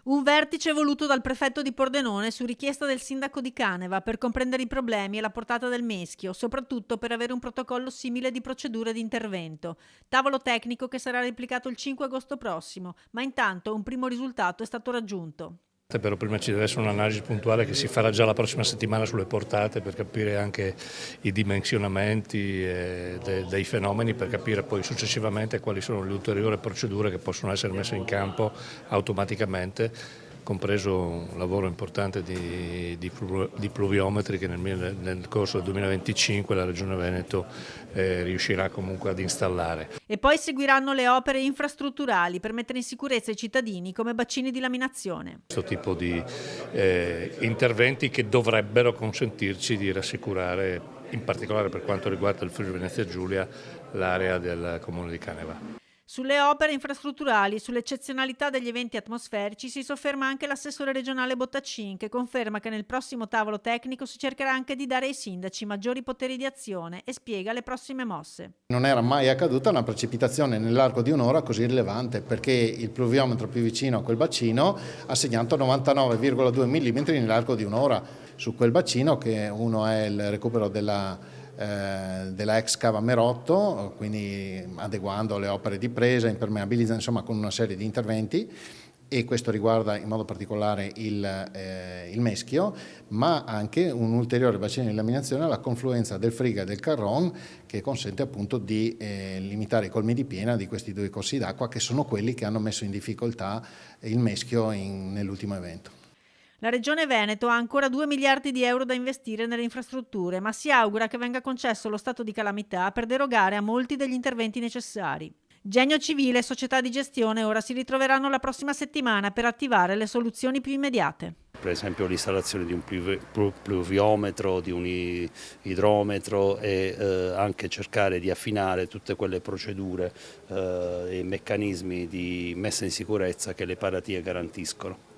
Un vertice voluto dal prefetto di Pordenone su richiesta del sindaco di Caneva per comprendere i problemi e la portata del meschio, soprattutto per avere un protocollo simile di procedure di intervento. Tavolo tecnico che sarà replicato il 5 agosto prossimo, ma intanto un primo risultato è stato raggiunto. Però prima ci deve essere un'analisi puntuale che si farà già la prossima settimana sulle portate per capire anche i dimensionamenti dei fenomeni, per capire poi successivamente quali sono le ulteriori procedure che possono essere messe in campo automaticamente, compreso un lavoro importante di pluviometri che nel corso del 2025 la Regione Veneto riuscirà comunque ad installare. E poi seguiranno le opere infrastrutturali per mettere in sicurezza i cittadini come bacini di laminazione. Questo tipo di interventi che dovrebbero consentirci di rassicurare, in particolare per quanto riguarda il Friuli Venezia Giulia, l'area del Comune di Caneva. Sulle opere infrastrutturali e sull'eccezionalità degli eventi atmosferici si sofferma anche l'assessore regionale Bottaccin, che conferma che nel prossimo tavolo tecnico si cercherà anche di dare ai sindaci maggiori poteri di azione e spiega le prossime mosse. Non era mai accaduta una precipitazione nell'arco di un'ora così rilevante, perché il pluviometro più vicino a quel bacino ha segnato 99,2 mm nell'arco di un'ora su quel bacino, che uno è il recupero della ex cava Merotto, quindi adeguando le opere di presa, impermeabilizza, insomma con una serie di interventi, e questo riguarda in modo particolare il Meschio, ma anche un ulteriore bacino di laminazione alla confluenza del Friga e del Carron, che consente appunto di limitare i colmi di piena di questi due corsi d'acqua, che sono quelli che hanno messo in difficoltà il Meschio nell'ultimo evento. La Regione Veneto ha ancora 2 miliardi di euro da investire nelle infrastrutture, ma si augura che venga concesso lo stato di calamità per derogare a molti degli interventi necessari. Genio Civile e società di gestione ora si ritroveranno la prossima settimana per attivare le soluzioni più immediate. Per esempio l'installazione di un pluviometro, di un idrometro e anche cercare di affinare tutte quelle procedure e meccanismi di messa in sicurezza che le paratie garantiscono.